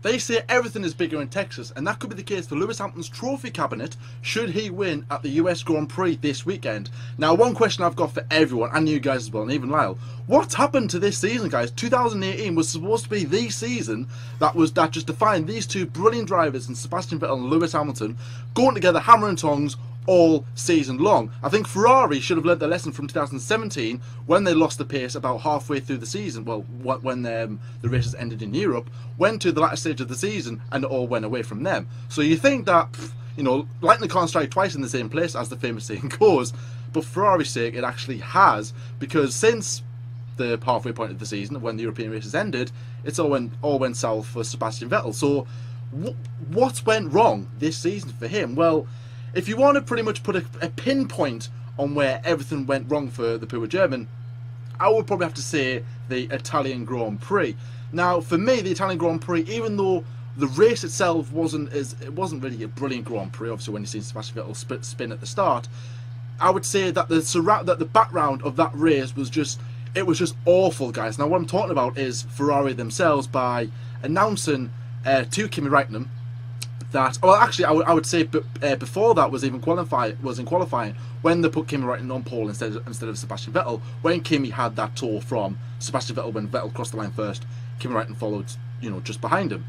They say everything is bigger in Texas, and that could be the case for Lewis Hamilton's trophy cabinet should he win at the US Grand Prix this weekend. Now, one question I've got for everyone, and you guys as well, and even Lyle, what's happened to this season, guys? 2018 was supposed to be the season that just defined these two brilliant drivers in Sebastian Vettel and Lewis Hamilton going together hammer and tongs all season long. I think Ferrari should have learned their lesson from 2017 when they lost the pace about halfway through the season. Well, when the races ended in Europe, went to the latter stage of the season and it all went away from them. So you think that, lightning can't strike twice in the same place, as the famous saying goes, but for Ferrari's sake it actually has, because since the halfway point of the season, when the European races ended, it's all went south for Sebastian Vettel. So what went wrong this season for him? Well, if you want to pretty much put a pinpoint on where everything went wrong for the poor German, I would probably have to say the Italian Grand Prix. Now, for me, the Italian Grand Prix, even though the race itself wasn't really a brilliant Grand Prix, obviously when you see Sebastian Vettel spin at the start, I would say that the background of that race was just awful, guys. Now, what I'm talking about is Ferrari themselves by announcing to Kimi Räikkönen that, well, actually, I would say before that was in qualifying when they put Kimi Räikkönen on pole instead of Sebastian Vettel. When Kimi had that tour from Sebastian Vettel, when Vettel crossed the line first, Kimi Räikkönen followed, just behind him,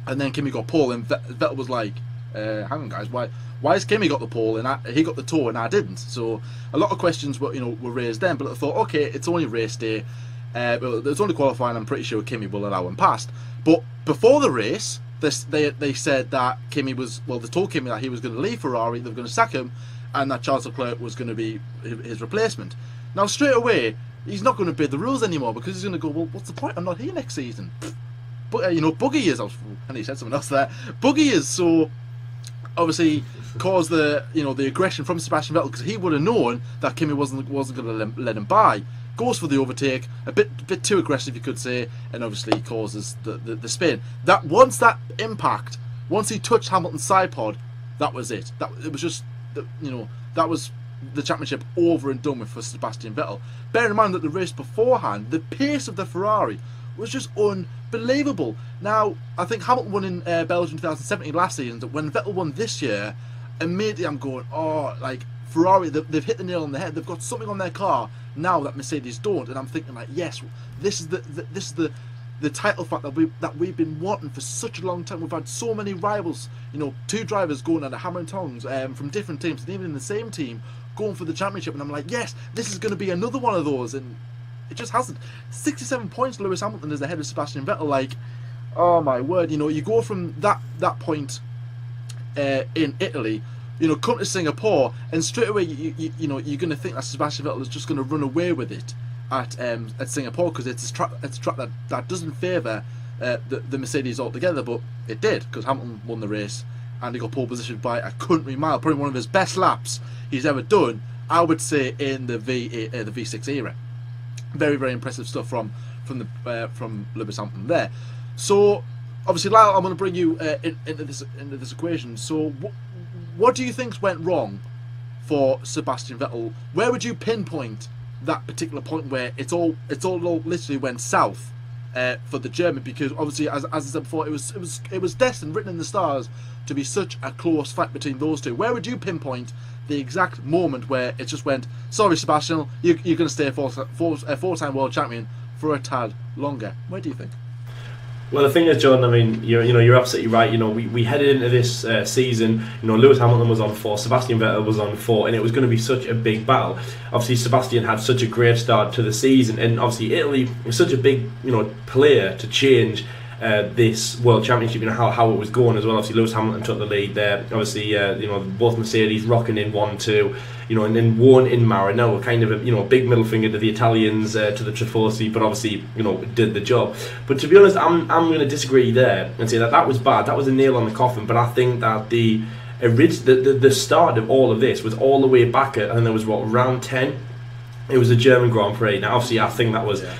and then Kimi got pole, and Vettel was like, "Hang on, guys, why has Kimi got the pole and he got the tour and I didn't?" So a lot of questions were raised then. But I thought, okay, it's only race day, it's only qualifying. I'm pretty sure Kimi will allow him past. But before the race, they said that they told Kimi that he was going to leave Ferrari, they were going to sack him, and that Charles Leclerc was going to be his replacement. Now, straight away, he's not going to obey the rules anymore, because he's going to go, well, what's the point? I'm not here next season. But Buggy is, and he said something else there. Buggy is, so obviously caused the aggression from Sebastian Vettel, because he would have known that Kimi wasn't going to let him by. Goes for the overtake, a bit too aggressive, you could say, and obviously causes the spin. That once he touched Hamilton's side pod, that was it. That was the championship over and done with for Sebastian Vettel. Bear in mind that the race beforehand, the pace of the Ferrari was just unbelievable. Now, I think Hamilton won in Belgium 2017 last season. That when Vettel won this year, immediately I'm going, oh, like Ferrari, they've hit the nail on the head. They've got something on their car now that Mercedes don't, and I'm thinking like, yes, this is the title fight that we've been wanting for such a long time. We've had so many rivals, two drivers going at a hammer and tongs from different teams, and even in the same team going for the championship. And I'm like, yes, this is going to be another one of those, and it just hasn't. 67 points, Lewis Hamilton is ahead of Sebastian Vettel. Like, oh my word, you go from that point in Italy, come to Singapore, and straight away you're going to think that Sebastian Vettel is just going to run away with it at Singapore, because it's a track that doesn't favour the Mercedes altogether, but it did, because Hamilton won the race and he got pole position by a country mile, probably one of his best laps he's ever done, I would say, in the V6 era. Very, very impressive stuff from Lewis Hamilton there. So obviously, Lyle, I'm going to bring you into this equation. So what do you think went wrong for Sebastian Vettel? Where would you pinpoint that particular point where it all literally went south for the German? Because obviously, as I said before, it was destined, written in the stars, to be such a close fight between those two. Where would you pinpoint the exact moment where it just went, sorry Sebastian, you're going to stay a four-time world champion for a tad longer? Where do you think? Well, the thing is, John, I mean, you're absolutely right. We headed into this season, Lewis Hamilton was on 4, Sebastian Vettel was on 4, and it was going to be such a big battle. Obviously, Sebastian had such a great start to the season, and obviously Italy was such a big, player to change this World Championship, how it was going as well. Obviously, Lewis Hamilton took the lead there. Obviously, both Mercedes rocking in 1-2, and then one in Maranello, kind of a big middle finger to the Italians, to the Tifosi, but obviously, did the job. But to be honest, I'm going to disagree there and say that was bad. That was a nail on the coffin. But I think that the start of all of this was all the way back at, and there was round 10. It was the German Grand Prix. Now, obviously, I think that was. Yeah.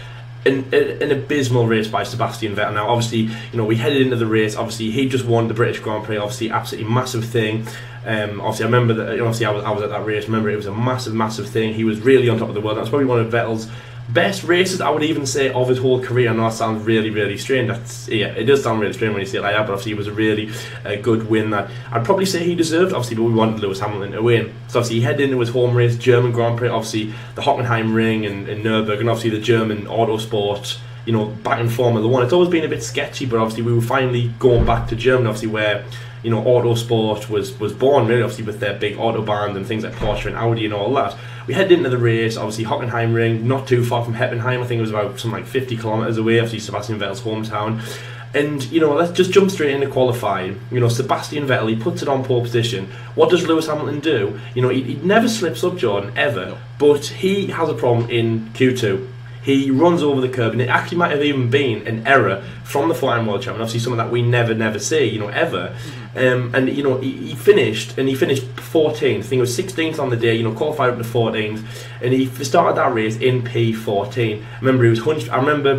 An abysmal race by Sebastian Vettel. Now, obviously, we headed into the race. Obviously, he just won the British Grand Prix. Obviously, absolutely massive thing. Obviously, I remember that. Obviously, I was at that race. Remember, it was a massive thing. He was really on top of the world. That was probably one of Vettel's Best races, I would even say, of his whole career. I know that sounds really, really strange. It does sound really strange when you say it like that, but obviously it was a really good win that I'd probably say he deserved, obviously, but we wanted Lewis Hamilton to win. So obviously he headed into his home race, German Grand Prix, obviously the Hockenheim Ring and Nürburgring, and obviously the German Autosport, back in Formula 1. It's always been a bit sketchy, but obviously we were finally going back to Germany, obviously where Autosport was born, really, obviously with their big Autobahn and things like Porsche and Audi and all that. We headed into the race, obviously Hockenheim Ring, not too far from Heppenheim. I think it was about something like 50 kilometres away, obviously Sebastian Vettel's hometown. And, let's just jump straight into qualifying. Sebastian Vettel, he puts it on pole position. What does Lewis Hamilton do? He never slips up, Jordan, ever. No. But he has a problem in Q2. He runs over the curb, and it actually might have even been an error from the four-time world champion. Obviously, something that we never see, ever. And he finished 14th. I think it was 16th on the day. Qualified up to 14th, and he started that race in P14. I remember he was hunched. I remember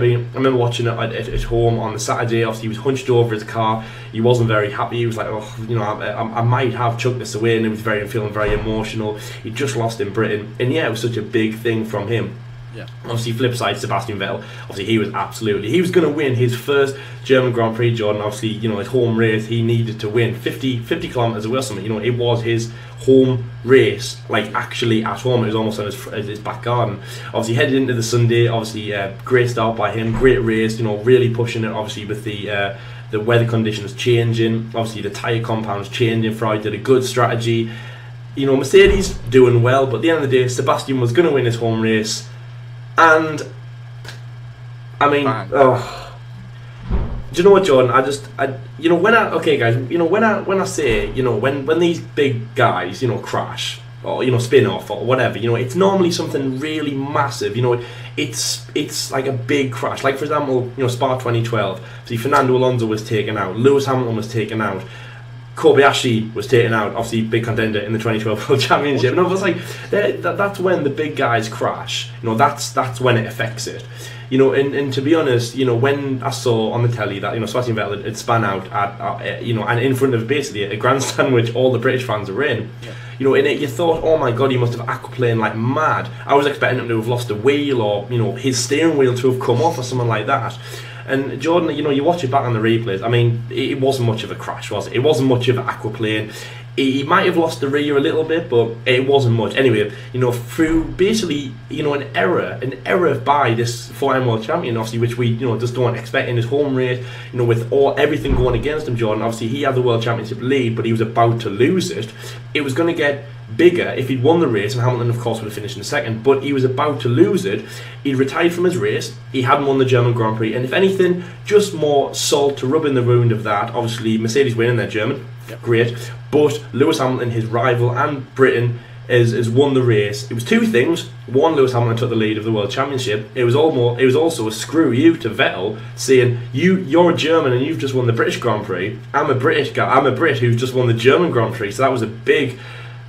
watching it at home on the Saturday. Obviously, he was hunched over his car. He wasn't very happy. He was like, I might have chucked this away, and he was feeling very emotional. He just lost in Britain, and it was such a big thing from him. Yeah. Obviously, flip side, Sebastian Vettel. Obviously, he was going to win his first German Grand Prix, Jordan. Obviously, his home race, he needed to win 50 kilometres away or something. It was his home race, like actually at home. It was almost on his back garden. Obviously, headed into the Sunday. Obviously, great start by him. Great race. Really pushing it. Obviously, with the weather conditions changing. Obviously, the tyre compounds changing. Ferrari did a good strategy. Mercedes doing well, but at the end of the day, Sebastian was going to win his home race. And I mean, do you know what, Jordan? When I say, when these big guys, crash or spin off or whatever, it's normally something really massive. It's like a big crash. Like for example, Spa 2012. See, Fernando Alonso was taken out. Lewis Hamilton was taken out. Kobayashi was taken out, obviously big contender in the 2012 World Championship. And I was like, that's when the big guys crash. That's when it affects it. And to be honest, when I saw on the telly that Sebastian Vettel had spun out at and in front of basically a grandstand which all the British fans are in. Yeah. In it you thought, oh my god, he must have aquaplaned like mad. I was expecting him to have lost a wheel or his steering wheel to have come off or something like that. And Jordan, you watch it back on the replays. I mean, it wasn't much of a crash, was it? It wasn't much of an aquaplane. He might have lost the rear a little bit, but it wasn't much. Anyway, through basically, an error by this four-time world champion, obviously, which we, just don't expect in his home race. With everything going against him, Jordan. Obviously, he had the world championship lead, but he was about to lose it. It was going to get bigger if he'd won the race, and Hamilton of course would have finished in second, but he was about to lose it. He'd retired from his race, he hadn't won the German Grand Prix, and if anything, just more salt to rub in the wound of that. Obviously Mercedes winning their German, great, but Lewis Hamilton, his rival and Britain, has won the race. It was two things. One, Lewis Hamilton took the lead of the World Championship. It was also a screw you to Vettel, saying you're a German and you've just won the British Grand Prix. I'm a Brit who's just won the German Grand Prix. So that was a big.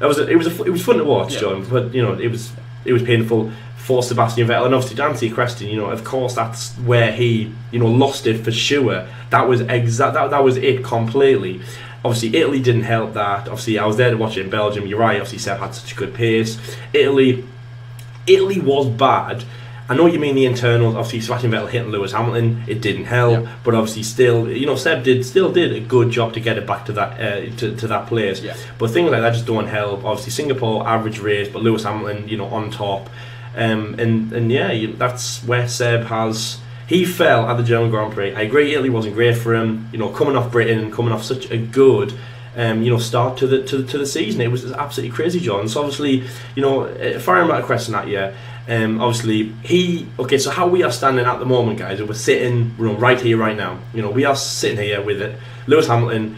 It was fun to watch, John, but it was painful for Sebastian Vettel. And obviously, to answer your question, of course that's where he lost it for sure. That was that was it completely. Obviously, Italy didn't help that. Obviously, I was there to watch it in Belgium. You're right. Obviously, Seb had such a good pace. Italy was bad. I know what you mean the internals. Obviously, Sebastian Vettel hitting Lewis Hamilton, it didn't help. But obviously, still, Seb still did a good job to get it back to that to that place. Yeah. But things like that just don't help. Obviously, Singapore average race, but Lewis Hamilton, on top. That's where Seb has. He fell at the German Grand Prix. I agree, Italy wasn't great for him. Coming off Britain and coming off such a good. Start to the season. It was absolutely crazy, John. So obviously, firing back a question at you. So how we are standing at the moment, guys, we're sitting right here, right now. We are sitting here with it. Lewis Hamilton,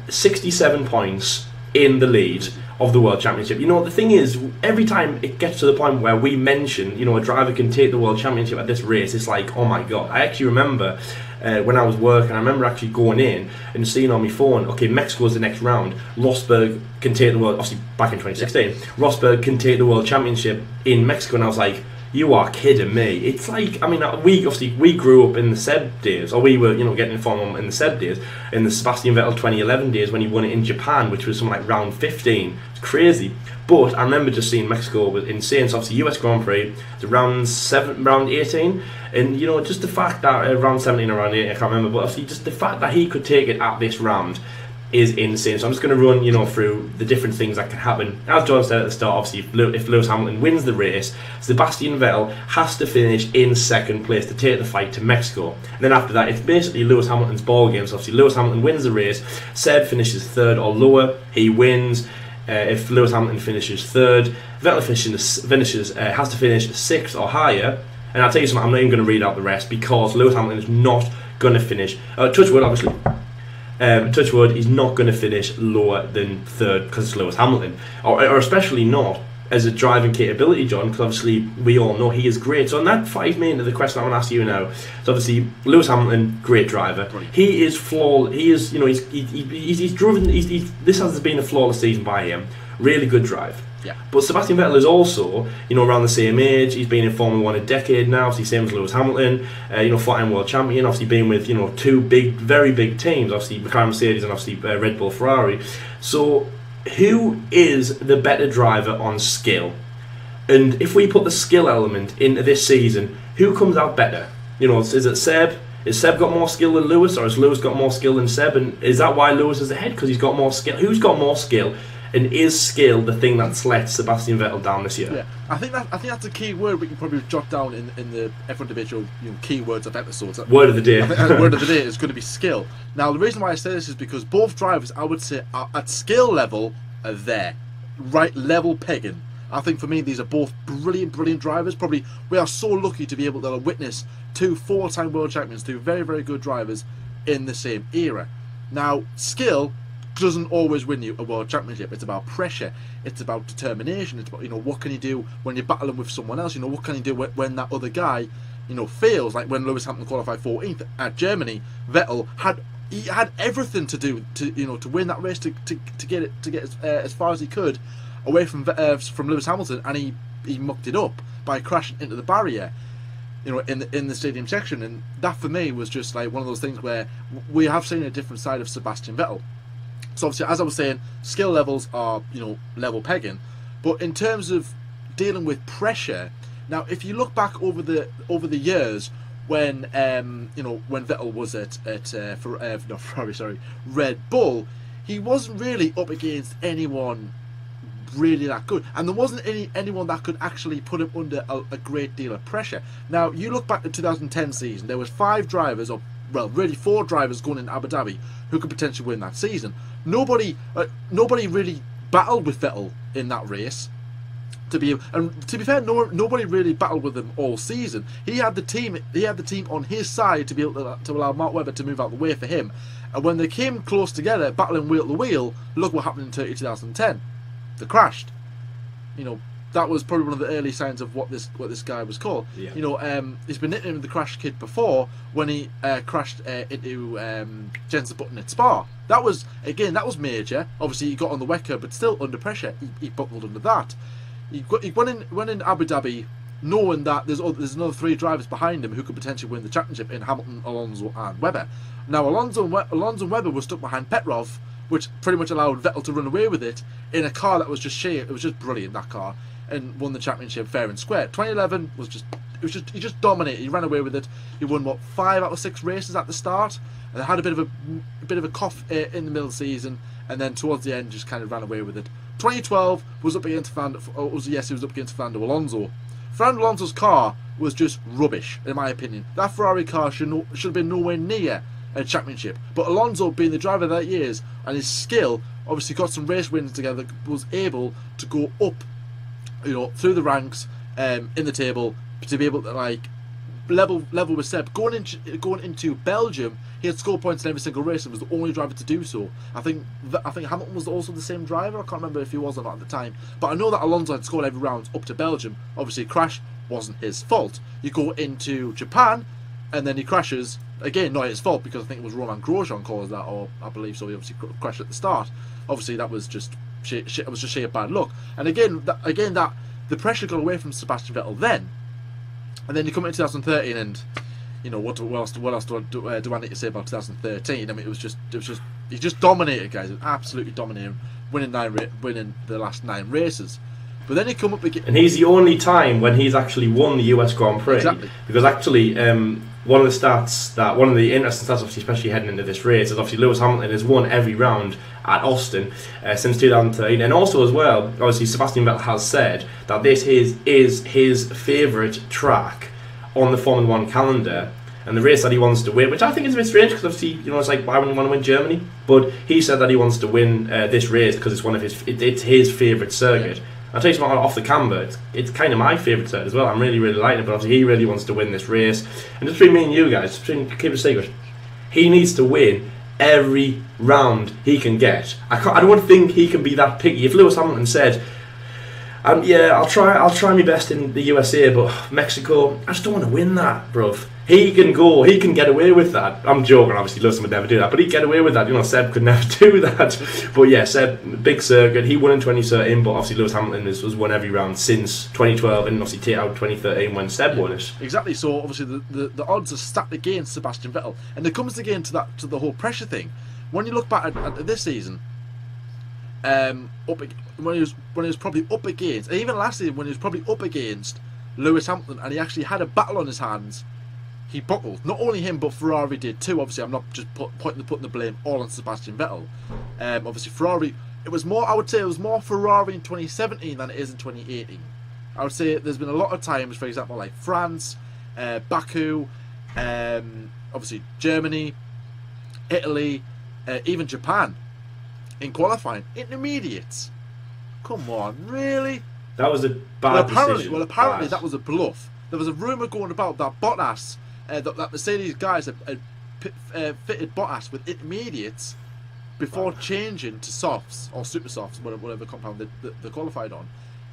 67 points in the lead of the World Championship. The thing is, every time it gets to the point where we mention, a driver can take the World Championship at this race, it's like, oh my god. I actually remember when I was working, I remember actually going in and seeing on my phone, okay, Mexico's the next round. Rosberg can take the world, obviously back in 2016. Rosberg can take the World Championship in Mexico, and I was like, You are kidding me. It's like, I mean, we grew up in the Seb days, or we were, getting in Formula 1 in the Seb days, in the Sebastian Vettel 2011 days when he won it in Japan, which was something like round 15. It's crazy. But I remember just seeing Mexico was insane. So obviously US Grand Prix, it's round 18, and just the fact that round 17 or round 18, I can't remember, but obviously just the fact that he could take it at this round is insane. So I'm just going to run, through the different things that can happen. As John said at the start, obviously, if Lewis Hamilton wins the race, Sebastian Vettel has to finish in second place to take the fight to Mexico. And then after that, it's basically Lewis Hamilton's ball game. So obviously, Lewis Hamilton wins the race. Seb finishes third or lower, he wins. If Lewis Hamilton finishes third, Vettel has to finish sixth or higher. And I'll tell you something, I'm not even going to read out the rest because Lewis Hamilton is not going to finish. Touch wood, obviously. Touch wood, he's not going to finish lower than third because it's Lewis Hamilton, or especially not as a driving capability, John, because obviously we all know he is great. So on that 5 minutes of the question I want to ask you now, so obviously Lewis Hamilton, great driver. Brilliant. He is flawless. He is, he's driven. This has been a flawless season by him. Really good drive. Yeah. But Sebastian Vettel is also, around the same age. He's been in Formula 1 a decade now. Obviously, same as Lewis Hamilton. 4-time world champion. Obviously, been with two very big teams. Obviously, McLaren, Mercedes, and obviously Red Bull, Ferrari. So, who is the better driver on skill? And if we put the skill element into this season, who comes out better? Is it Seb? Has Seb got more skill than Lewis, or has Lewis got more skill than Seb? And is that why Lewis is ahead? Because he's got more skill. Who's got more skill? And is skill the thing that's let Sebastian Vettel down this year? Yeah, I think that's a key word we can probably jot down in the F1 Individual keywords of episodes. Word of the day. I think the word of the day is going to be skill. Now, the reason why I say this is because both drivers, I would say, are at skill level, are there, right level pegging. I think for me, these are both brilliant drivers. Probably we are so lucky to be able to witness 2 4-time world champions, 2 very good drivers in the same era. Now, skill doesn't always win you a world championship. It's about pressure, it's about determination, it's about what can you do when you're battling with someone else, what can you do when that other guy fails, like when Lewis Hamilton qualified 14th at Germany. Vettel had everything to do to win that race, to get as far as he could away from Lewis Hamilton, and he mucked it up by crashing into the barrier in the stadium section. And that for me was just like one of those things where we have seen a different side of Sebastian Vettel. So obviously, as I was saying, skill levels are level pegging, but in terms of dealing with pressure, now if you look back over the years when when Vettel was at Red Bull, he wasn't really up against anyone really that good, and there wasn't anyone that could actually put him under a great deal of pressure. Now you look back to the 2010 season, there was 5 drivers, or well, really 4 drivers going in Abu Dhabi who could potentially win that season. Nobody really battled with Vettel in that race. To be fair, nobody really battled with him all season. He had the team on his side to be able to allow Mark Webber to move out the way for him. And when they came close together, battling wheel to wheel, look what happened in Turkey 2010. They crashed. That was probably one of the early signs of what this guy was called. Yeah. He's been nicknamed the Crash Kid before when he crashed into Jensen Button at Spa. That was major. Obviously, he got on the wet curb, but still under pressure, he buckled under that. He went in Abu Dhabi knowing that there's another 3 drivers behind him who could potentially win the championship in Hamilton, Alonso, and Webber. Now, Alonso and Webber were stuck behind Petrov, which pretty much allowed Vettel to run away with it in a car that was just sheer. It was just brilliant, that car, and won the championship fair and square. 2011 he just dominated. He ran away with it. He won 5 out of 6 races at the start, and had a bit of a cough in the middle of the season, and then towards the end just kind of ran away with it. 2012 was up against Fernando Alonso. Fernando Alonso's car was just rubbish, in my opinion. That Ferrari car should have been nowhere near a championship. But Alonso, being the driver that he is, and his skill, obviously got some race wins together, was able to go up, through the ranks in the table, to be able to level with Seb. Going into Belgium, he had score points in every single race and was the only driver to do so. I think Hamilton was also the same driver. I can't remember if he was or not at the time, but I know that Alonso had scored every round up to Belgium. Obviously, crash wasn't his fault. You go into Japan, and then he crashes again. Not his fault, because I think it was Romain Grosjean caused that, or I believe so. He obviously crashed at the start. Obviously, that was just sheer bad luck. And again, that the pressure got away from Sebastian Vettel then, And then you come into 2013, and you know what else do I need to say about 2013? I mean, it was just he just dominated, guys. Absolutely dominating, winning the last 9 races. But then he come up again, and he's the only time when he's actually won the US Grand Prix. Exactly. Because actually, one of the interesting stats, obviously, especially heading into this race, is obviously Lewis Hamilton has won every round at Austin since 2013, and also as well, obviously Sebastian Vettel has said that this is his favourite track on the Formula 1 calendar, and the race that he wants to win, which I think is a bit strange because obviously, you know, it's like, why wouldn't you want to win Germany? But he said that he wants to win this race because it's his favourite circuit. I'll tell you something off the camera, it's kind of my favourite circuit as well. I'm really liking it, but obviously he really wants to win this race. And just between me and you guys, keep it a secret, he needs to win every round he can get. I don't think he can be that picky. If Lewis Hamilton said, yeah, I'll try my best in the USA, but Mexico, I just don't want to win that, bruv. He can get away with that. I'm joking, obviously Lewis would never do that, but he'd get away with that. You know, Seb could never do that. But yeah, Seb, big circuit, he won in 2013, but obviously Lewis Hamilton has won every round since 2012, and obviously take out 2013 when Seb won it. Exactly, so obviously the odds are stacked against Sebastian Vettel. And it comes again to the whole pressure thing. When you look back at this season, when he was probably up against, and even last season when he was probably up against Lewis Hamilton, and he actually had a battle on his hands, he buckled. Not only him, but Ferrari did too. Obviously, I'm not just putting the blame all on Sebastian Vettel. Obviously, Ferrari. I would say it was more Ferrari in 2017 than it is in 2018. I would say there's been a lot of times, for example, like France, Baku, obviously Germany, Italy, even Japan, in qualifying intermediates. Come on, really? That was a bad decision. Well, apparently that was a bluff. There was a rumour going about that Bottas, that Mercedes guys had fitted Bottas with intermediates before changing to softs or super softs, whatever compound they qualified on,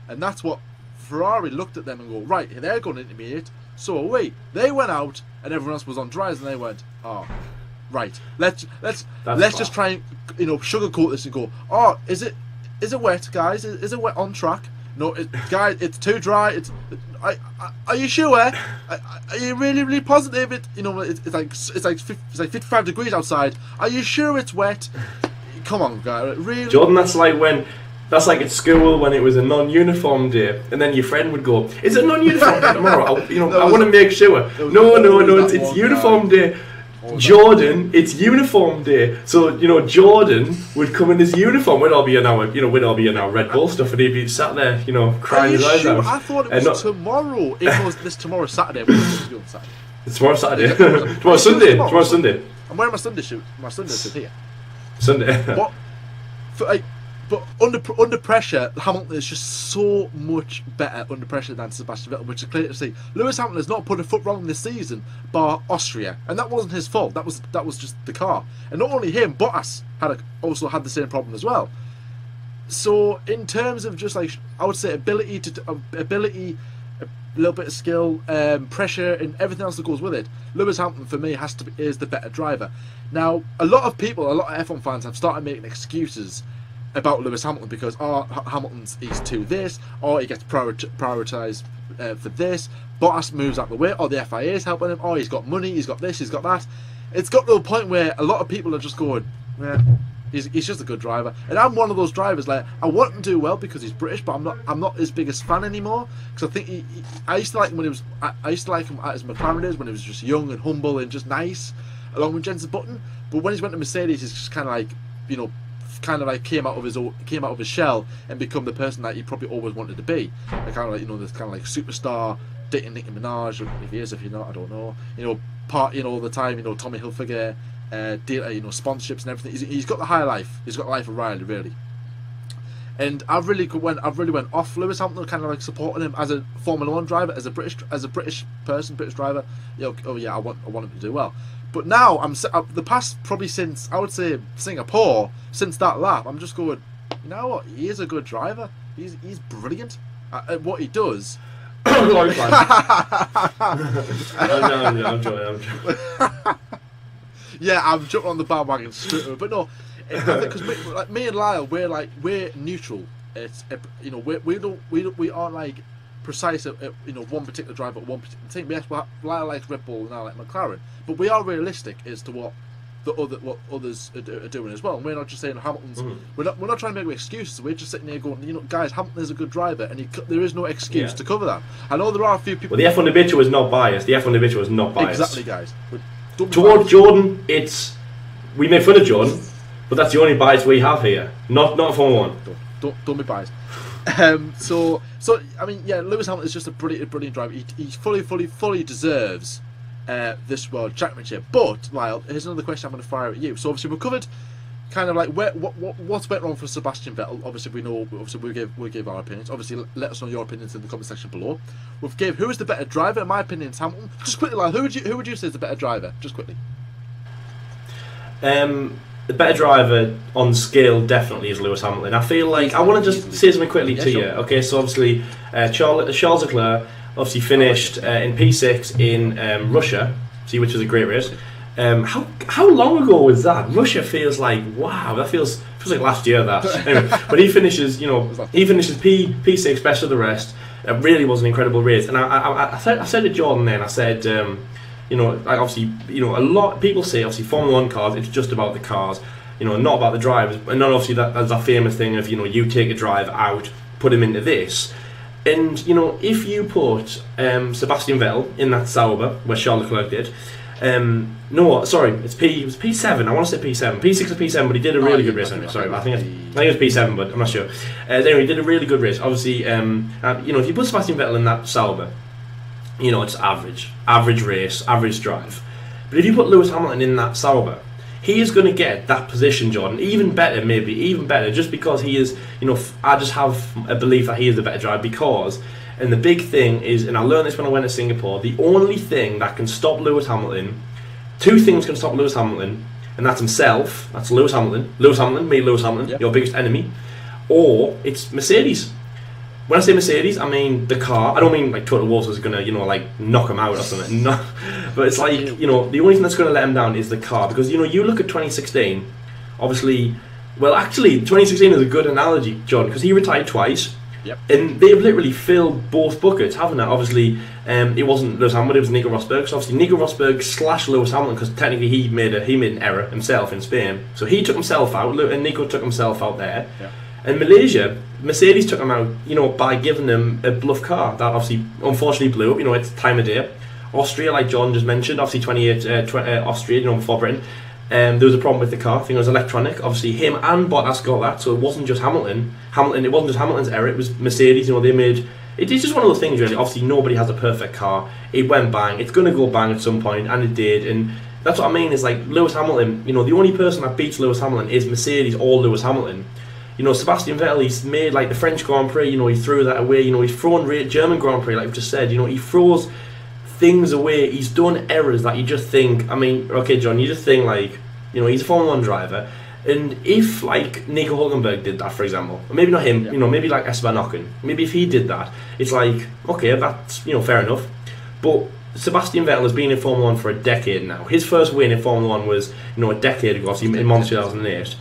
and that's what Ferrari looked at them and go, right, they're going intermediate, so are we. They went out and everyone else was on dries, and they went, oh, right, let's just try and, you know, sugarcoat this and go, oh, is it wet, guys? Is it wet on track? No, guys, it's too dry. Are you sure? Are you really positive? It's like 55 degrees outside. Are you sure it's wet? Come on, guys, really? Jordan, that's like at school when it was a non-uniform day, and then your friend would go, "Is it non-uniform day tomorrow? I want to make sure." No, it's uniform day. Jordan, it's uniform day, so Jordan would come in his uniform. We'd all be in our Red Bull stuff, and he'd be sat there, crying his eyes out. I thought it was tomorrow. It was this tomorrow Saturday. It's tomorrow Saturday. Tomorrow Sunday. Tomorrow Sunday. I'm wearing my Sunday suit. My Sunday suit here. Sunday. But under pressure, Hamilton is just so much better under pressure than Sebastian Vettel, which is clear to see. Lewis Hamilton has not put a foot wrong this season, bar Austria, and that wasn't his fault. That was just the car, and not only him, Bottas also had the same problem as well. So in terms of just like, I would say ability, a little bit of skill, pressure, and everything else that goes with it, Lewis Hamilton for me is the better driver. Now, a lot of F1 fans have started making excuses about Lewis Hamilton because he's too this, or he gets prioritised for this. Bottas moves out the way, or the FIA is helping him, or he's got money, he's got this, he's got that. It's got to a point where a lot of people are just going, he's just a good driver, and I'm one of those drivers. Like, I want him to do well because he's British, but I'm not his biggest fan anymore, because I think I used to like him when he was. I used to like him at his McLaren days when he was just young and humble and just nice, along with Jensen Button. But when he's went to Mercedes, he's just kind of like, came out of his shell and become the person that he probably always wanted to be. Like, kind of like, this kind of like superstar, dating Nicki Minaj, if he is, if you're not, I don't know. Partying all the time. Tommy Hilfiger, sponsorships and everything. He's got the high life. He's got the life of Riley, really. And I've really went off Lewis Hamilton, kind of like supporting him as a Formula 1 driver, as a British driver. I want him to do well. But now the past probably since, I would say, Singapore, since that lap, I'm just going, you know what? He is a good driver. He's brilliant at what he does. I'm joking. Yeah, I'm jumping on the bandwagon straight away. But no, I think because me and Lyle, we're neutral. It's we aren't like precise at one particular driver at one particular team. Yes, I like Red Bull and I like McLaren, but we are realistic as to what others are doing as well. And we're not just saying Hamilton's. We're not trying to make excuses. We're just sitting here going, guys, Hamilton is a good driver, and there is no excuse to cover that. I know there are a few people. Well, the F1 habitual is not biased. Exactly, guys. Towards Jordan, we make fun of Jordan, but that's the only bias we have here. Not Formula 1. Don't be biased. So I mean, Lewis Hamilton is just a brilliant driver. He fully deserves this World Championship. But Lyle, here's another question I'm going to fire at you. So obviously we've covered kind of like what's went wrong for Sebastian Vettel. Obviously we know. Obviously we'll give our opinions. Obviously let us know your opinions in the comment section below. We've gave who is the better driver. In my opinion, it's Hamilton. Just quickly, Lyle, who would you say is the better driver? Just quickly. The better driver on scale definitely is Lewis Hamilton. I feel like I want to just say something quickly to you. Okay, so obviously Charles Leclerc obviously finished in P6 in Russia, which was a great race. How long ago was that? Russia feels like wow. That feels like last year. That anyway, but he finishes P6 best of the rest. It really was an incredible race. And I said to Jordan then, I said. Obviously, a lot of people say obviously Formula 1 cars, it's just about the cars, not about the drivers. And not obviously that's a famous thing of you take a driver out, put him into this, and if you put Sebastian Vettel in that Sauber where Charles Leclerc did, it was P7. I want to say P7, P6 or P7, but he did a really good race. Anyway. Sorry, I think it was P7, but I'm not sure. Anyway, he did a really good race. Obviously, if you put Sebastian Vettel in that Sauber. It's average race, average drive. But if you put Lewis Hamilton in that Sauber, he is going to get that position, Jordan, even better, just because he is, I just have a belief that he is the better driver because, and the big thing is, and I learned this when I went to Singapore, the only thing that can stop Lewis Hamilton, two things can stop Lewis Hamilton, and that's himself, that's Lewis Hamilton, Lewis Hamilton, your biggest enemy, or it's Mercedes. When I say Mercedes, I mean the car. I don't mean like Toto Wolff is going to, knock him out or something. No. But it's like, the only thing that's going to let him down is the car. Because, you look at 2016, obviously, 2016 is a good analogy, John, because he retired twice. Yep. And they've literally filled both buckets, haven't they? Obviously, it wasn't Lewis Hamilton, it was Nico Rosberg. So obviously Nico Rosberg / Lewis Hamilton, because technically he made an error himself in Spain. So he took himself out, and Nico took himself out there. Yep. And Malaysia, Mercedes took him out, by giving them a bluff car that obviously, unfortunately, blew up. It's the time of day. Austria, like John just mentioned, obviously Austria, before Britain, there was a problem with the car. I think it was electronic. Obviously, him and Bottas got that, so it wasn't just Hamilton. It wasn't just Hamilton's error. It was Mercedes. They made. It's just one of those things, really. Obviously, nobody has a perfect car. It went bang. It's going to go bang at some point, and it did. And that's what I mean. Is like Lewis Hamilton. The only person that beats Lewis Hamilton is Mercedes or Lewis Hamilton. Sebastian Vettel, he's made the French Grand Prix, he threw that away, he's thrown German Grand Prix, like we've just said, he throws things away, he's done errors that you just think, okay John, you just think he's a Formula 1 driver, and if Nico Hülkenberg did that, for example, or maybe not him, maybe Esteban Ocon, maybe if he did that, it's okay, that's, fair enough, but Sebastian Vettel has been in Formula 1 for a decade now. His first win in Formula 1 was, a decade ago, obviously in Monza 2008.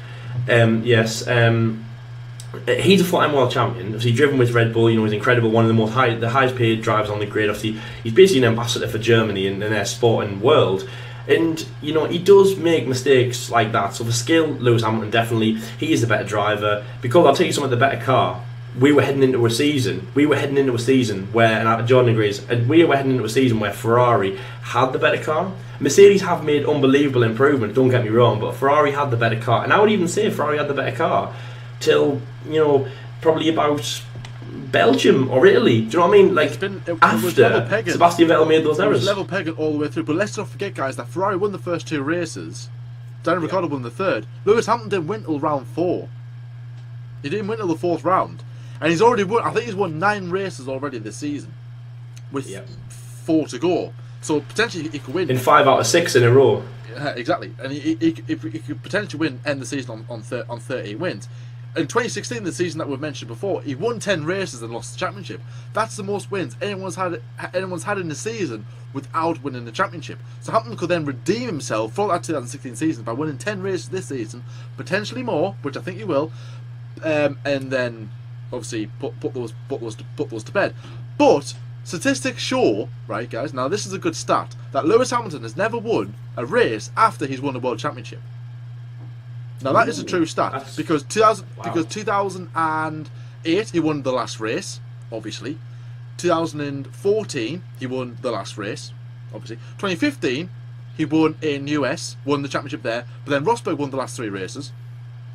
He's a 4-time world champion. Obviously, driven with Red Bull, he's incredible. One of the highest paid drivers on the grid. Obviously, he's basically an ambassador for Germany in their sporting world. And he does make mistakes like that. So for skill, Lewis Hamilton definitely he is the better driver. Because I'll tell you something, the better car. We were heading into a season where, and Jordan agrees, and we were heading into a season where Ferrari had the better car. Mercedes have made unbelievable improvements, don't get me wrong, but Ferrari had the better car. And I would even say Ferrari had the better car till, probably about Belgium or Italy. Do you know what I mean? After Sebastian Vettel made those errors. It was level pegging all the way through. But let's not forget, guys, that Ferrari won the first two races. Daniel Ricciardo won the third. Lewis Hamilton didn't win till round 4. He didn't win till the 4th round. And he's already won, I think he's won 9 races already this season. With 4 to go. So potentially he could win. In 5 out of 6 in a row. Exactly. And he could potentially end the season on 13 wins. In 2016, the season that we've mentioned before, he won 10 races and lost the championship. That's the most wins anyone's had in a season without winning the championship. So Hamilton could then redeem himself for that 2016 season by winning 10 races this season, potentially more, which I think he will, and then obviously put those to bed. But statistics show, right, guys, now this is a good stat, that Lewis Hamilton has never won a race after he's won a World Championship. Now that is a true stat, because 2008 he won the last race, obviously. 2014 he won the last race, obviously. 2015 he won in US, won the championship there, but then Rosberg won the last 3 races.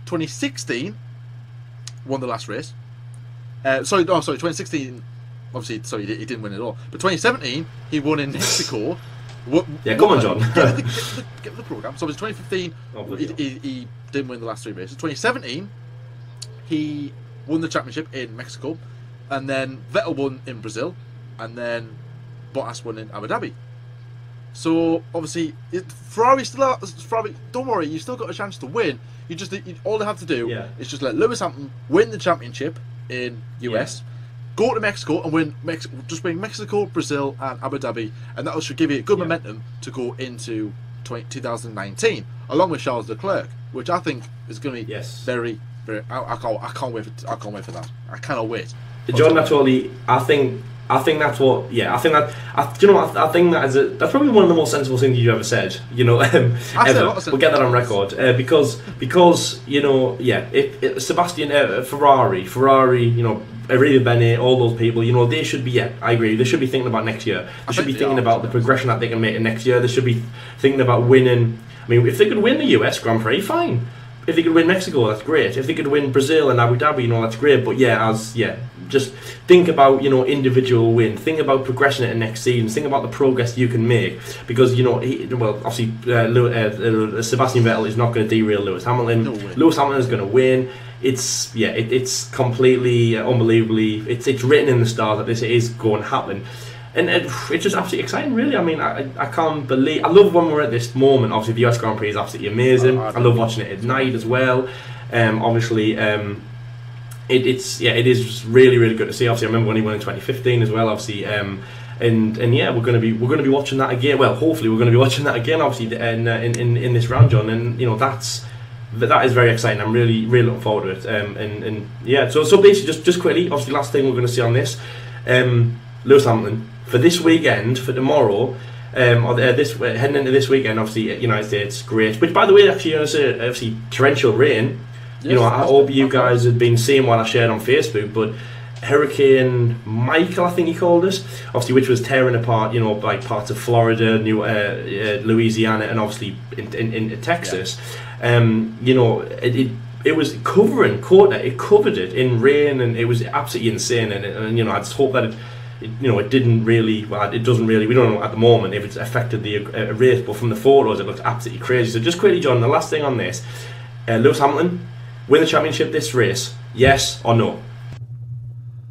2016 won the last race. 2016, obviously, sorry, he didn't win at all. But 2017 he won in Mexico. Come on, John. Get the program. So it was 2015. He didn't win the last 3 races. 2017 he won the championship in Mexico, and then Vettel won in Brazil, and then Bottas won in Abu Dhabi. So obviously, Ferrari. Don't worry, you still got a chance to win. All they have to do is just let Lewis Hamilton win the championship in US, go to Mexico and win Mexico, Brazil, and Abu Dhabi, and that should give you good momentum to go into 2019, along with Charles Leclerc, which I think is going to be very, very. I can't wait for that. I cannot wait. John, that's totally. I think that's what. Yeah, I think that. Do you know what? I think that's probably one of the most sensible things you've ever said. You know, ever. We'll get that on record because you know, if Sebastian Ferrari, you know, Arriva Bene, all those people, you know, they should be. Yeah, I agree. They should be thinking about next year. They should be thinking about the progression that they can make in next year. They should be thinking about winning. I mean, if they could win the US Grand Prix, fine. If they could win Mexico, that's great. If they could win Brazil and Abu Dhabi, you know, that's great. But just think about, you know, individual win. Think about progression at the next season. Think about the progress you can make, because you know, obviously, Sebastian Vettel is not going to derail Lewis Hamilton. No way. Lewis Hamilton is going to win. It's completely unbelievably. It's written in the stars that this is going to happen. And it's just absolutely exciting, really. I mean, I can't believe. I love when we're at this moment. Obviously, the US Grand Prix is absolutely amazing. I love watching it at night as well. Obviously, it is really, really good to see. Obviously, I remember when he won in 2015 as well. Obviously, we're going to be watching that again. Well, hopefully, we're going to be watching that again. Obviously, in this round, John. And you know, that is very exciting. I'm really, really looking forward to it. So basically, just quickly, obviously, last thing we're going to see on this, Lewis Hamilton. For this weekend, for tomorrow, heading into this weekend, obviously, United States, great. Which, by the way, actually, obviously, torrential rain. Yes, you know, I hope you guys had been seeing what I shared on Facebook, but Hurricane Michael, I think he called it, obviously, which was tearing apart, you know, like parts of Florida, Louisiana, and obviously into Texas. You know, it was covered it in rain, and it was absolutely insane. And you know, I just hope that it didn't really. Well, it doesn't really. We don't know at the moment if it's affected the race, but from the photos, it looks absolutely crazy. So just quickly, John, the last thing on this: Lewis Hamilton win the championship this race? Yes or no?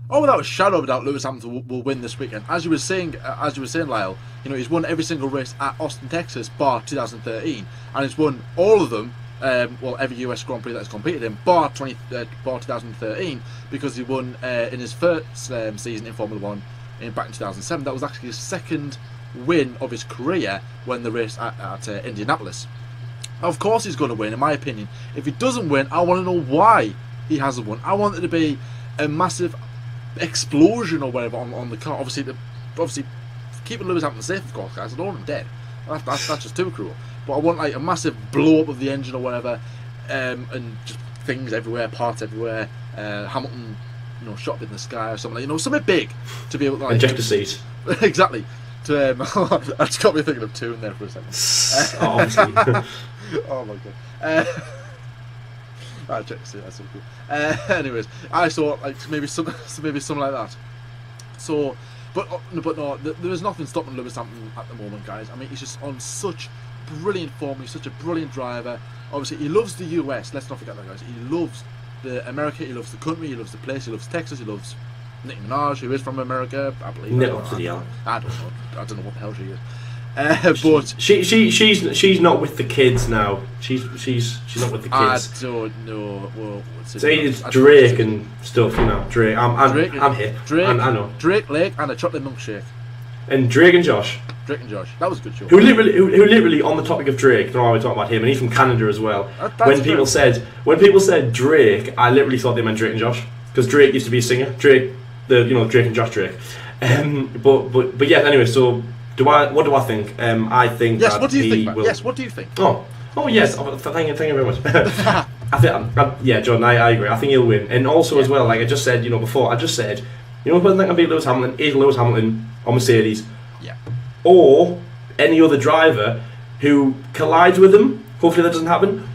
Oh, without a shadow of a doubt, Lewis Hamilton will win this weekend. As you were saying, Lyle, you know, he's won every single race at Austin, Texas, bar 2013, and he's won all of them. Every US Grand Prix that's competed in, bar 2013, because he won in his first season in Formula One back in 2007. That was actually his second win of his career when the race at Indianapolis. Of course he's going to win, in my opinion. If he doesn't win, I want to know why he hasn't won. I want it to be a massive explosion or whatever on the car. Obviously keeping Lewis Hamilton safe, of course, guys. I don't want him dead. That's just too cruel. But I want like a massive blow up of the engine or whatever, and just things everywhere, parts everywhere. Hamilton, you know, shot up in the sky or something. Like, you know, something big to be able to like ejector seat. Exactly. To I just got me thinking of two in there for a second. Oh my god. Ejector seat. That's so cool. Anyways, I saw like maybe something like that. So. But no, there is nothing stopping Lewis Hamilton at the moment, guys. I mean, he's just on such brilliant form. He's such a brilliant driver. Obviously, he loves the US. Let's not forget that, guys. He loves the America. He loves the country. He loves the place. He loves Texas. He loves Nicki Minaj, who is from America, I believe. I don't know. I don't know what the hell she is. But she's not with the kids now. She's not with the kids. I don't know. Well, it's Drake and stuff, you know. Drake. I'm hip. Drake. I know. Drake, Lake, and a chocolate milkshake. And Drake and Josh. Drake and Josh. That was a good show. Who literally on the topic of Drake, don't know why we talk about him, and he's from Canada as well. When people said Drake, I literally thought they meant Drake and Josh, because Drake used to be a singer. Drake and Josh Drake. But yeah. Anyway, so what do I think? I think Yes. that What do you think, man? will. Yes. What do you think? Oh yes. Thank you very much. Yeah, Jordan, I agree. I think he'll win, and also as well, like I just said, before, I just said, the person that can beat Lewis Hamilton is Lewis Hamilton on Mercedes, Yeah. or any other driver who collides with them. Hopefully that doesn't happen.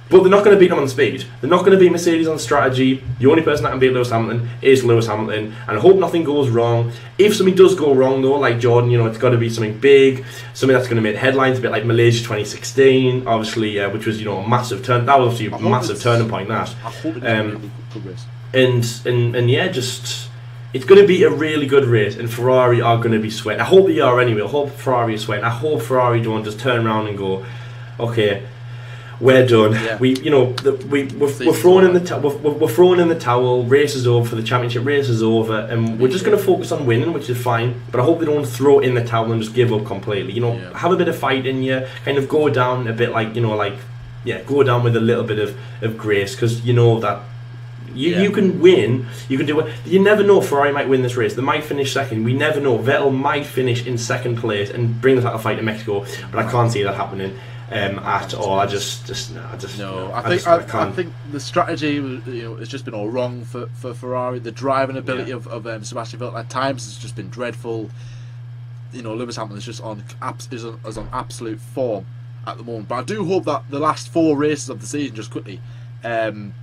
But they're not going to beat him on speed. They're not going to beat Mercedes on strategy. The only person that can beat Lewis Hamilton is Lewis Hamilton. And I hope nothing goes wrong. If something does go wrong, though, like Jordan, it's got to be something big, something that's going to make headlines, a bit like Malaysia 2016, obviously, which was, a massive turn. That was obviously a massive turning point. That. I hope it is a really good race. And yeah, just it's going to be a really good race, and Ferrari are going to be sweating. I hope they are anyway. I hope Ferrari is sweating. I hope Ferrari don't just turn around and go, okay, we're done. Yeah. We're throwing in the we're throwing in the towel. Race is over for the championship. Race is over, and we're just going to focus on winning, which is fine. But I hope they don't throw in the towel and just give up completely. Have a bit of fight in you. Kind of go down a bit go down with a little bit of grace, because that. You can win, you can do it. You never know, Ferrari might win this race. They might finish second. We never know. Vettel might finish in second place and bring us out a fight to Mexico, but I can't see that happening at all. I think the strategy, it's just been all wrong for Ferrari. The driving ability of Sebastian Vettel at times has just been dreadful. Lewis Hamilton is just on absolute form at the moment. But I do hope that the last 4 races of the season, just quickly, end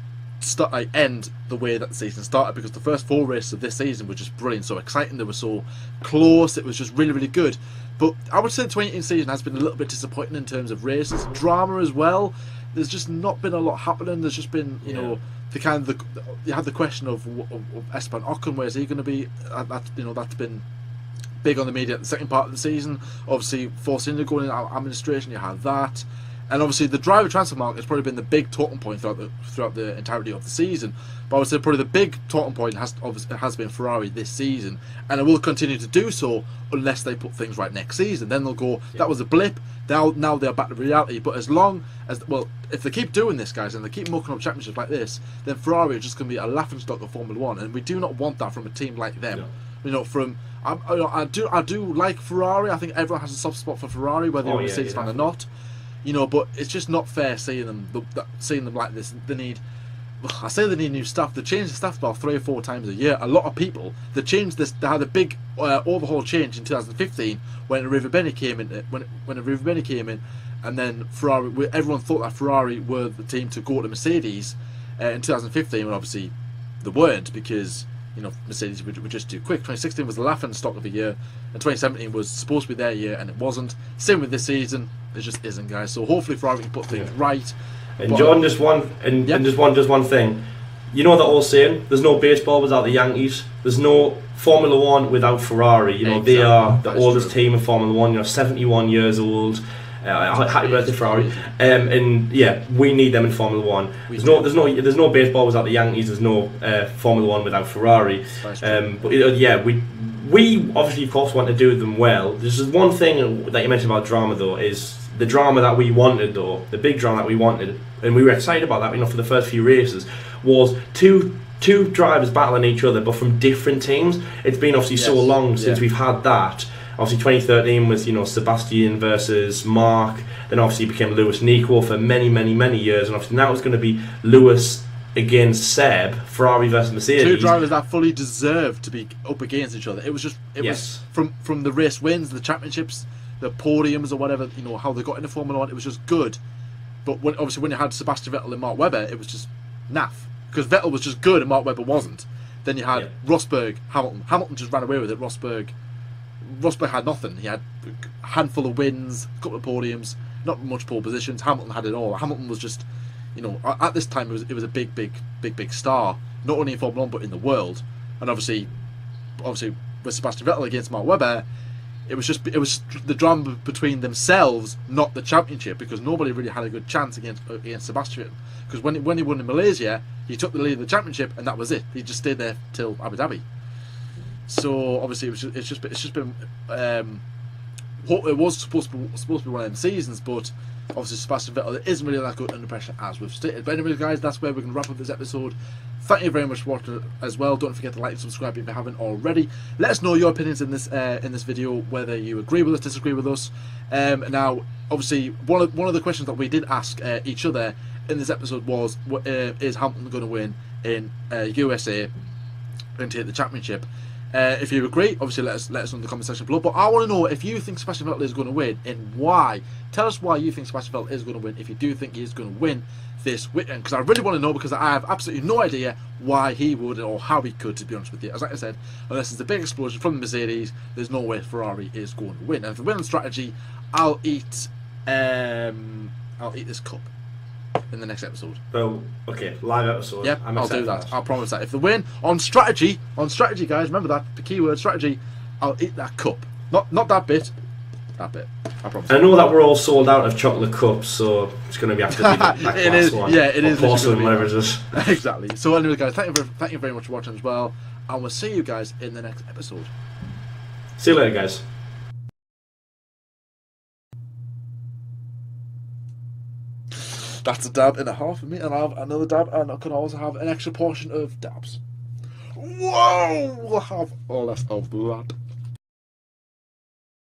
the way that the season started, because the first 4 races of this season were just brilliant, so exciting, they were so close, it was just really, really good. But I would say the 2018 season has been a little bit disappointing in terms of races, drama as well. There's just not been a lot happening. There's just been, you had the question of Esteban Ocon, where's he going to be? That's been big on the media at the second part of the season. Obviously, Force India going in administration, you had that. And obviously the driver transfer market has probably been the big talking point throughout the entirety of the season. But I would say probably the big talking point has been Ferrari this season, and it will continue to do so unless they put things right next season. Then they'll go, that was a blip, now they're back to reality. But as long as, if they keep doing this, guys, and they keep mucking up championships like this, then Ferrari are just going to be a laughingstock of Formula 1, and we do not want that from a team like them. I do like Ferrari. I think everyone has a soft spot for Ferrari, whether you're a Mercedes fan or not. But it's just not fair seeing them like this. They need new staff. They change the staff about 3 or 4 times a year. A lot of people. They changed this. They had a big overhaul change in 2015 when Arriva came in. When Arriva came in, and then Ferrari. Everyone thought that Ferrari were the team to go to Mercedes in 2015, when obviously they weren't, because Mercedes were just too quick. 2016 was the laughing stock of the year, and 2017 was supposed to be their year, and it wasn't. Same with this season. It just isn't, guys. So hopefully Ferrari can put things right. And John, just one thing. You know that old saying, there's no baseball without the Yankees. There's no Formula 1 without Ferrari. Exactly. They are the oldest team in Formula 1. 71 years old. Happy birthday, Ferrari. And yeah, we need them in Formula 1. There's no baseball without the Yankees. There's no Formula 1 without Ferrari. We obviously, of course, want to do them well. There's just one thing that you mentioned about drama, though, is the drama that we wanted, though, the big drama that we wanted, and we were excited about that, for the first few races, was two drivers battling each other, but from different teams. It's been obviously so long since we've had that. Obviously, 2013 was, Sebastian versus Mark. Then obviously it became Lewis Nico for many, many, many years, and obviously now it's going to be Lewis against Seb, Ferrari versus Mercedes. 2 drivers that fully deserved to be up against each other. It was from the race wins, the championships, the podiums or whatever, how they got into Formula 1, it was just good. But when you had Sebastian Vettel and Mark Webber, it was just naff. Because Vettel was just good and Mark Webber wasn't. Then you had Rosberg, Hamilton. Hamilton just ran away with it. Rosberg had nothing. He had a handful of wins, a couple of podiums, not much pole positions. Hamilton had it all. Hamilton was just, at this time it was a big star, not only in Formula 1 but in the world. And obviously with Sebastian Vettel against Mark Webber, it was the drama between themselves, not the championship, because nobody really had a good chance against Sebastian. Because when he won in Malaysia, he took the lead of the championship, and that was it. He just stayed there till Abu Dhabi. So obviously it's just been it was supposed to be one of them seasons, but obviously Sebastian Vettel isn't really that good under pressure, as we've stated. But anyway, guys, that's where we're going to wrap up this episode. Thank you very much for watching as well. Don't forget to like and subscribe if you haven't already. Let us know your opinions in this video, whether you agree with us, disagree with us. Now, obviously, one of the questions that we did ask each other in this episode was, is Hamilton going to win in USA and take the championship? If you agree, obviously let us know in the comment section below. But I want to know if you think Sebastian Vettel is going to win and why. Tell us why you think Sebastian Vettel is going to win, if you do think he is going to win this weekend, because I really want to know, because I have absolutely no idea why he would or how he could, to be honest with you. As like I said, unless there's a big explosion from the Mercedes, there's no way Ferrari is going to win. And for winning strategy, I'll eat this cup in the next episode. Well, okay, live episode. Yep, I'll do that. I'll promise that. If the win on strategy, guys, remember that, the keyword strategy, I'll eat that cup. Not that bit. That bit. I promise. I know that we're all sold out of chocolate cups, so it's going to be after that it is. One. Yeah, it is. Porcelain, whatever it is. Exactly. So anyway, guys, thank you very much for watching as well, and we'll see you guys in the next episode. See you later, guys. That's a dab and a half for me, and I'll have another dab, and I can also have an extra portion of dabs. Whoa! We'll have all less of that.